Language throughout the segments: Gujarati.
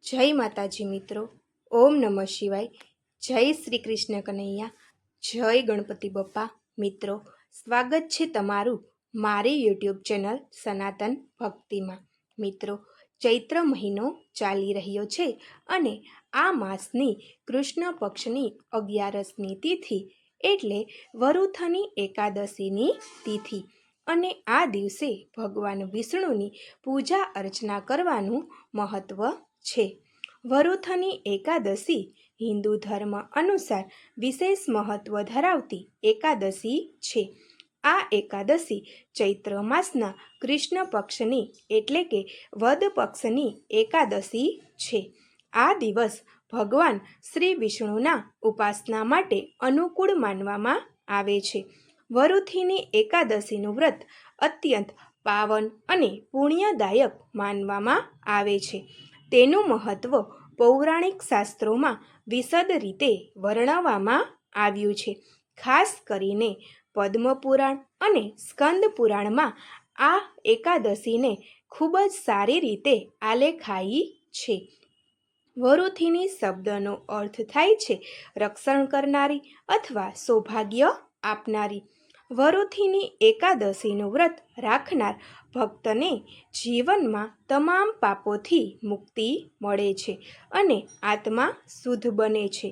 જય માતાજી મિત્રો। ઓમ નમઃ શિવાય। જય શ્રી કૃષ્ણ કનૈયા। જય ગણપતિ બપ્પા। મિત્રો, સ્વાગત છે તમારું મારી યુટ્યુબ ચેનલ સનાતન ભક્તિમાં। મિત્રો, ચૈત્ર મહિનો ચાલી રહ્યો છે અને આ માસની કૃષ્ણ પક્ષની 11મી તિથિ એટલે વરુથની એકાદશીની તિથિ અને આ દિવસે ભગવાન વિષ્ણુની પૂજા અર્ચના કરવાનું મહત્વ છે। વરુથની એકાદશી હિન્દુ ધર્મ અનુસાર વિશેષ મહત્વ ધરાવતી એકાદશી છે। આ એકાદશી ચૈત્ર માસના કૃષ્ણ પક્ષની એટલે કે વદ પક્ષની એકાદશી છે। આ દિવસ ભગવાન શ્રી વિષ્ણુના ઉપાસના માટે અનુકૂળ માનવામાં આવે છે। વરુથીની એકાદશીનું વ્રત અત્યંત પાવન અને પુણ્યદાયક માનવામાં આવે છે। તેનું મહત્વ પૌરાણિક શાસ્ત્રોમાં વિશદ રીતે વર્ણવવામાં આવ્યું છે। ખાસ કરીને પદ્મપુરાણ અને સ્કંદ પુરાણમાં આ એકાદશીને ખૂબ જ સારી રીતે આલેખાઈ છે। વરુથીની શબ્દનો અર્થ થાય છે રક્ષણ કરનારી અથવા સૌભાગ્ય આપનારી। વરુથીની એકાદશીનું વ્રત રાખનાર ભક્તને જીવનમાં તમામ પાપોથી મુક્તિ મળે છે અને આત્મા શુદ્ધ બને છે।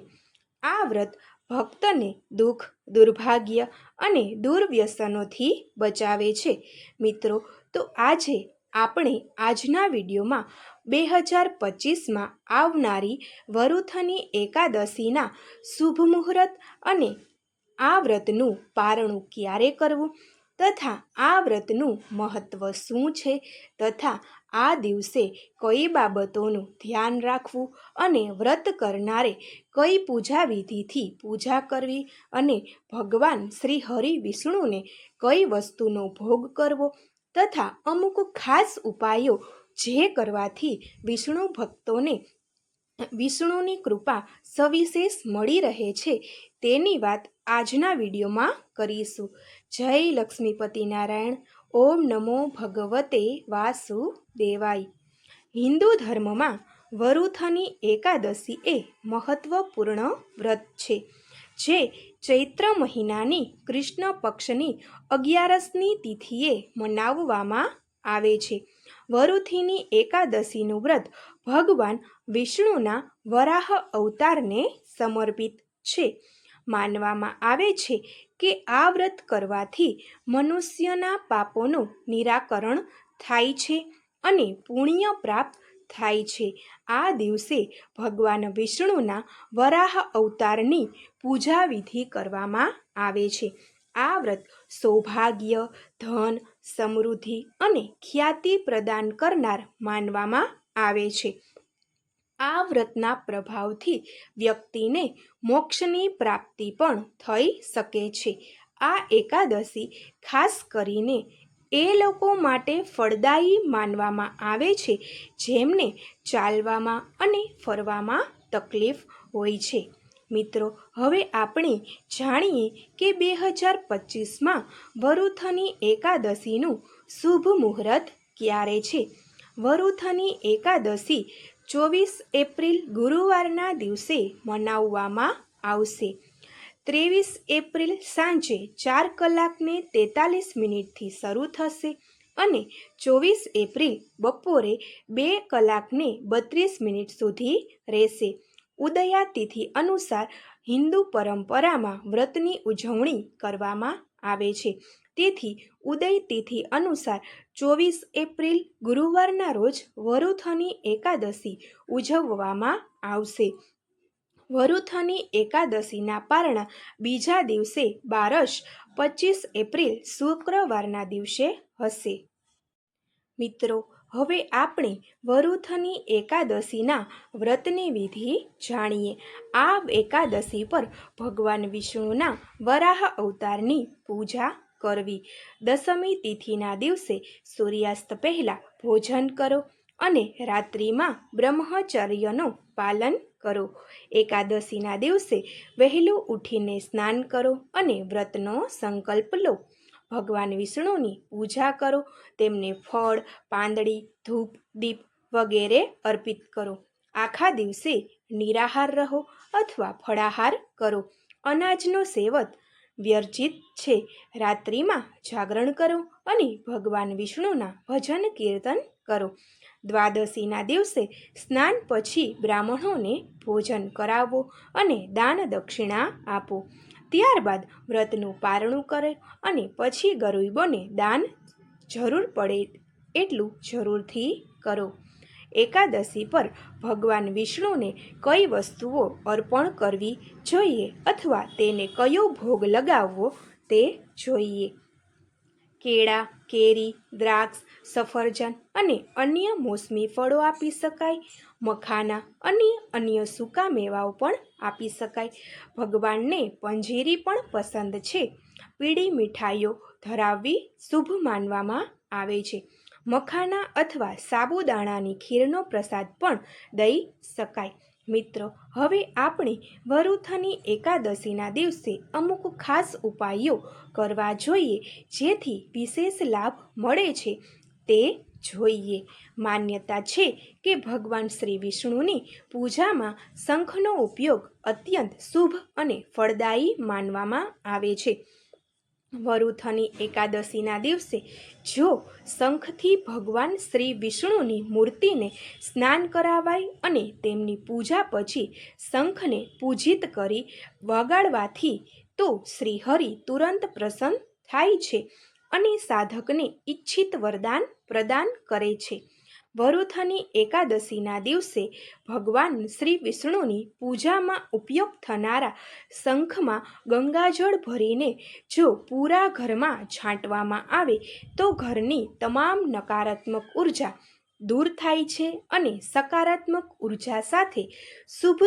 આ વ્રત ભક્તને દુઃખ, દુર્ભાગ્ય અને દુર્વ્યસનોથી બચાવે છે। મિત્રો, તો આજે આપણે આજના વિડીયોમાં 2025માં આવનારી વરુથની એકાદશીના શુભ મુહૂર્ત અને આ વ્રતનું પારણું ક્યારે કરવું તથા આ વ્રતનું મહત્ત્વ શું છે તથા આ દિવસે કઈ બાબતોનું ધ્યાન રાખવું અને વ્રત કરનારે કઈ પૂજા વિધિથી પૂજા કરવી અને ભગવાન શ્રી હરિ વિષ્ણુને કઈ વસ્તુનો ભોગ કરવો તથા અમુક ખાસ ઉપાયો જે કરવાથી વિષ્ણુ ભક્તોને વિષ્ણુની કૃપા સવિશેષ મળી રહે છે તેની વાત આજના વિડીયોમાં કરીશું। જય લક્ષ્મીપતિ નારાયણ। ઓમ નમો ભગવતે વાસુદેવાય। હિન્દુ ધર્મમાં વરુથની એકાદશી એ મહત્વપૂર્ણ વ્રત છે જે ચૈત્ર મહિનાની કૃષ્ણ પક્ષની 11મી તિથિએ મનાવવામાં આવે છે। વરુથીની એકાદશીનું વ્રત ભગવાન વિષ્ણુના વરાહ અવતારને સમર્પિત છે। માનવામાં આવે છે કે આ વ્રત કરવાથી મનુષ્યના પાપોનું નિરાકરણ થાય છે અને પુણ્ય પ્રાપ્ત થાય છે। આ દિવસે ભગવાન વિષ્ણુના વરાહ અવતારની પૂજા વિધિ કરવામાં આવે છે। આ વ્રત સૌભાગ્ય, ધન, સમૃદ્ધિ અને ખ્યાતિ પ્રદાન કરનાર માનવામાં આવે છે। આ વ્રતના પ્રભાવથી વ્યક્તિને મોક્ષની પ્રાપ્તિ પણ થઈ શકે છે। આ એકાદશી ખાસ કરીને એ લોકો માટે ફળદાયી માનવામાં આવે છે જેમને ચાલવામાં અને ફરવામાં તકલીફ હોય છે। મિત્રો, હવે આપણે જાણીએ કે 2025માં વરુથની એકાદશીનું શુભ મુહૂર્ત ક્યારે છે। વરુથની એકાદશી 24 એપ્રિલ ગુરુવારના દિવસે મનાવવામાં આવશે। 23 એપ્રિલ સાંજે 4:43થી શરૂ થશે અને 24 એપ્રિલ બપોરે 2:32 સુધી રહેશે। ઉદયા તિથિ અનુસાર હિન્દુ પરંપરામાં વ્રતની ઉજવણી કરવામાં આવે છે, તેથી ઉદય તિથિ અનુસાર 24 એપ્રિલ ગુરુવારના રોજ વરુથની એકાદશી ઉજવવામાં આવશે। વરુથની એકાદશીના પારણા બીજા દિવસે બારસ 25 એપ્રિલ શુક્રવારના દિવસે હશે। મિત્રો, હવે આપણે વરુથની એકાદશીના વ્રતની વિધિ જાણીએ। આ એકાદશી પર ભગવાન વિષ્ણુના વરાહ અવતારની પૂજા કરવી। દશમી તિથિના દિવસે સૂર્યાસ્ત પહેલાં ભોજન કરો અને રાત્રિમાં બ્રહ્મચર્યનું પાલન કરો। એકાદશીના દિવસે વહેલું ઉઠીને સ્નાન કરો અને વ્રતનો સંકલ્પ લો। ભગવાન વિષ્ણુની પૂજા કરો, તેમને ફળ, પાંદડી, ધૂપ, દીપ વગેરે અર્પિત કરો। આખા દિવસે નિરાહાર રહો અથવા ફળાહાર કરો. અનાજનો સેવન વર્જિત છે. રાત્રિમાં જાગરણ કરો અને ભગવાન વિષ્ણુના ભજન કીર્તન કરો. દ્વાદશીના દિવસે સ્નાન પછી બ્રાહ્મણોને ભોજન કરાવો અને દાન દક્ષિણા આપો. ત્યારબાદ વ્રતનું પારણું કરે અને પછી ગરીબોને દાન જરૂર પડે એટલું જરૂરથી કરો. એકાદશી પર ભગવાન વિષ્ણુને કઈ વસ્તુઓ અર્પણ કરવી જોઈએ અથવા તેને કયો ભોગ લગાવવો તે જોઈએ. કેળા, કેરી, દ્રાક્ષ, સફરજન અને અન્ય મોસમી ફળો આપી શકાય. મખાના અને અન્ય સૂકા મેવાઓ પણ આપી શકાય. ભગવાનને પંજીરી પણ પસંદ છે. પીળી મીઠાઈઓ ધરાવવી શુભ માનવામાં આવે છે. મખાના અથવા સાબુદાણાની ખીરનો પ્રસાદ પણ દઈ શકાય. મિત્રો, હવે આપણે વરુથની એકાદશીના દિવસે અમુક ખાસ ઉપાયો કરવા જોઈએ જેથી વિશેષ લાભ મળે છે તે જોઈએ. માન્યતા છે કે ભગવાન શ્રી વિષ્ણુની પૂજામાં શંખનો ઉપયોગ અત્યંત શુભ અને ફળદાયી માનવામાં આવે છે. વરુથની એકાદશીના દિવસે જો શંખથી ભગવાન શ્રી વિષ્ણુની મૂર્તિને સ્નાન કરાવાય અને તેમની પૂજા પછી શંખને પૂજિત કરી વગાડવાથી તો શ્રીહરિ તુરંત પ્રસન્ન થાય છે અને સાધકને ઈચ્છિત વરદાન પ્રદાન કરે છે. વરુથની એકાદશીના દિવસે ભગવાન શ્રી વિષ્ણુની પૂજામાં ઉપયોગ થનારા શંખમાં ગંગાજળ ભરીને જો પૂરા ઘરમાં છાંટવામાં આવે તો ઘરની તમામ નકારાત્મક ઉર્જા દૂર થાય છે અને સકારાત્મક ઉર્જા સાથે શુભ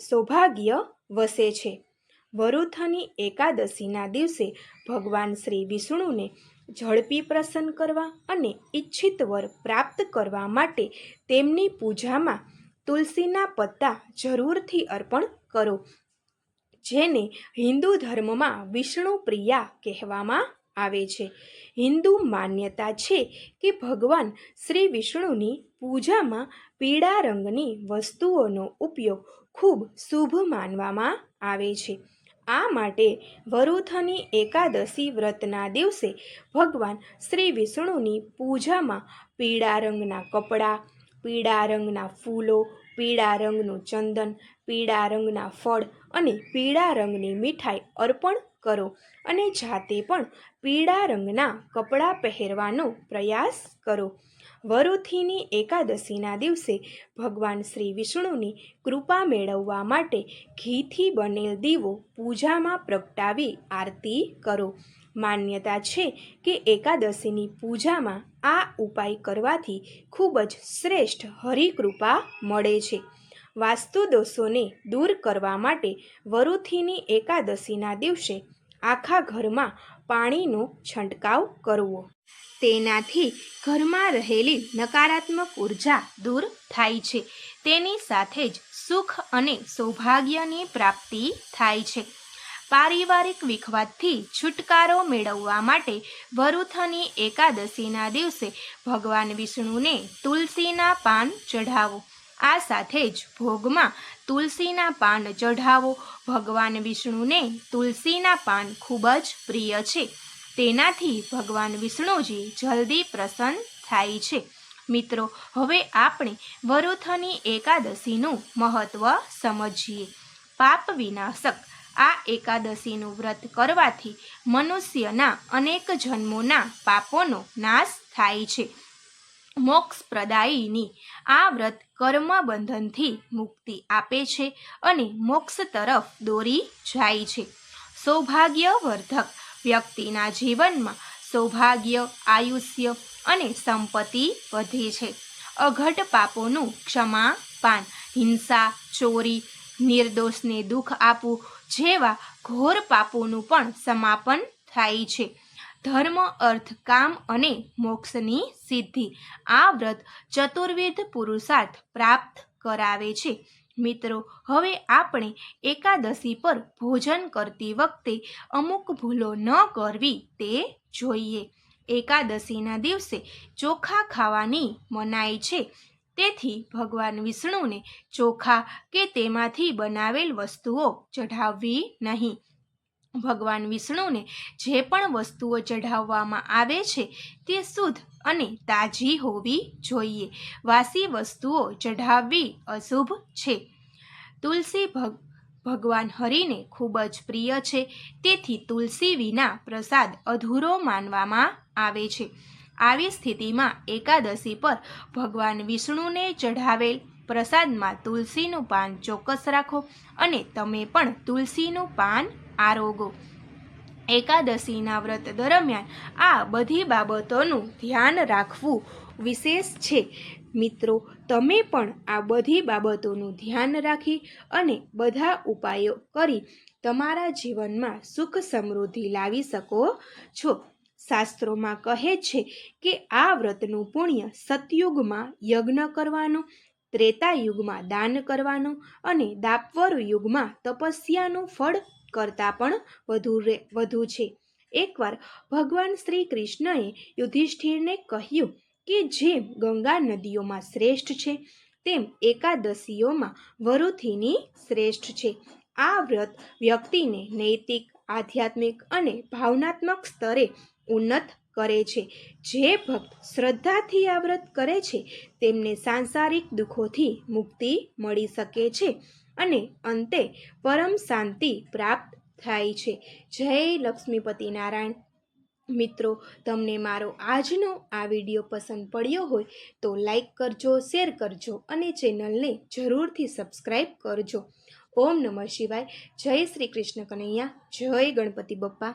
સૌભાગ્ય વસે છે. વરુથની એકાદશીના દિવસે ભગવાન શ્રી વિષ્ણુને ઝડપી પ્રસન્ન કરવા અને ઈચ્છિત વર પ્રાપ્ત કરવા માટે તેમની પૂજામાં તુલસીના પત્તા જરૂરથી અર્પણ કરો, જેને હિન્દુ ધર્મમાં વિષ્ણુ પ્રિયા કહેવામાં આવે છે. હિન્દુ માન્યતા છે કે ભગવાન શ્રી વિષ્ણુની પૂજામાં પીળા રંગની વસ્તુઓનો ઉપયોગ ખૂબ શુભ માનવામાં આવે છે. આ માટે વરુથની એકાદશી વ્રતના દિવસે ભગવાન શ્રી વિષ્ણુની પૂજામાં પીળા રંગના કપડાં, પીળા રંગના ફૂલો, પીળા રંગનું ચંદન, પીળા રંગના ફળ અને પીળા રંગની મીઠાઈ અર્પણ કરો અને જાતે પણ પીળા રંગના કપડાં પહેરવાનો પ્રયાસ કરો. વરુથીની એકાદશીના દિવસે ભગવાન શ્રી વિષ્ણુની કૃપા મેળવવા માટે ઘીથી બનેલ દીવો પૂજામાં પ્રગટાવી આરતી કરો. માન્યતા છે કે એકાદશીની પૂજામાં આ ઉપાય કરવાથી ખૂબ જ શ્રેષ્ઠ હરિકૃપા મળે છે. વાસ્તુ દોષોને દૂર કરવા માટે વરુથીની એકાદશીના દિવસે આખા ઘરમાં પાણીનો છંટકાવ કરવો. તેનાથી ઘરમાં રહેલી નકારાત્મક ઉર્જા દૂર થાય છે. તેની સાથે જ સુખ અને સૌભાગ્યની પ્રાપ્તિ થાય છે. પારિવારિક વિખવાદથી છુટકારો મેળવવા માટે વરુથની એકાદશીના દિવસે ભગવાન વિષ્ણુને તુલસીના પાન ચઢાવો. આ સાથે જ ભોગમાં તુલસીના પાન ચઢાવો. ભગવાન વિષ્ણુને તુલસીના પાન ખૂબ જ પ્રિય છે. તેનાથી ભગવાન વિષ્ણુજી જલ્દી પ્રસન્ન થાય છે. મિત્રો, હવે આપણે વરુથની એકાદશીનું મહત્વ સમજીએ. પાપ વિનાશક આ એકાદશીનું વ્રત કરવાથી મનુષ્યના અનેક જન્મોના પાપોનો નાશ થાય છે. મોક્ષપ્રદાયીની આ વ્રત કર્મ બંધનથી મુક્તિ આપે છે અને મોક્ષ તરફ દોરી જાય છે. સૌભાગ્યવર્ધક વ્યક્તિના જીવનમાં સૌભાગ્ય, આયુષ્ય અને સંપત્તિ વધે છે. અઘટ પાપોનું ક્ષમાપાન, હિંસા, ચોરી, નિર્દોષને દુઃખ આપવું જેવા ઘોર પાપોનું પણ સમાપન થાય છે. ધર્મ, અર્થ, કામ અને મોક્ષની સિદ્ધિ આ વ્રત ચતુર્વિધ પુરુષાર્થ પ્રાપ્ત કરાવે છે. મિત્રો, હવે આપણે એકાદશી પર ભોજન કરતી વખતે અમુક ભૂલો ન કરવી તે જોઈએ. એકાદશીના દિવસે ચોખા ખાવાની મનાઈ છે. તેથી ભગવાન વિષ્ણુને ચોખા કે તેમાંથી બનાવેલ વસ્તુઓ ચઢાવવી નહીં. ભગવાન વિષ્ણુને જે પણ વસ્તુઓ ચઢાવવામાં આવે છે તે શુદ્ધ અને તાજી હોવી જોઈએ. વાસી વસ્તુઓ ચઢાવવી અશુભ છે. તુલસી ભગવાન હરિને ખૂબ જ પ્રિય છે, તેથી તુલસી વિના પ્રસાદ અધૂરો માનવામાં આવે છે. આવી સ્થિતિમાં એકાદશી પર ભગવાન વિષ્ણુને ચઢાવેલ પ્રસાદમાં તુલસીનું પાન ચોક્કસ રાખો અને તમે પણ તુલસીનું પાન આરોગો. એકાદશીના વ્રત દરમિયાન આ બધી બાબતોનું ધ્યાન રાખવું વિશેષ છે. મિત્રો, તમે પણ આ બધી બાબતોનું ધ્યાન રાખી અને બધા ઉપાયો કરી તમારા જીવનમાં સુખ સમૃદ્ધિ લાવી શકો છો. શાસ્ત્રોમાં કહે છે કે આ વ્રતનું પુણ્ય સતયુગમાં યજ્ઞ કરવાનું, ત્રેતાયુગમાં દાન કરવાનું અને દ્વાપર યુગમાં તપસ્યાનું ફળ કરતાં પણ વધુ છે. એકવાર ભગવાન શ્રી કૃષ્ણએ યુધિષ્ઠિરને કહ્યું કે જેમ ગંગા નદીઓમાં શ્રેષ્ઠ છે તેમ એકાદશીઓમાં વરુથીની શ્રેષ્ઠ છે. આ વ્રત વ્યક્તિને નૈતિક, આધ્યાત્મિક અને ભાવનાત્મક સ્તરે ઉન્નત કરે છે. જે ભક્ત શ્રદ્ધાથી આ વ્રત કરે છે તેમને સાંસારિક દુઃખોથી મુક્તિ મળી શકે છે અને અંતે પરમ શાંતિ પ્રાપ્ત થાય છે. જય લક્ષ્મીપતિ નારાયણ. મિત્રો, તમને મારો આજનો આ વિડીયો પસંદ પડ્યો હોય તો લાઈક કરજો, શેર કરજો અને ચેનલને જરૂરથી સબસ્ક્રાઈબ કરજો. ઓમ નમઃ શિવાય. જય શ્રી કૃષ્ણ કનૈયા. જય ગણપતિ બપ્પા.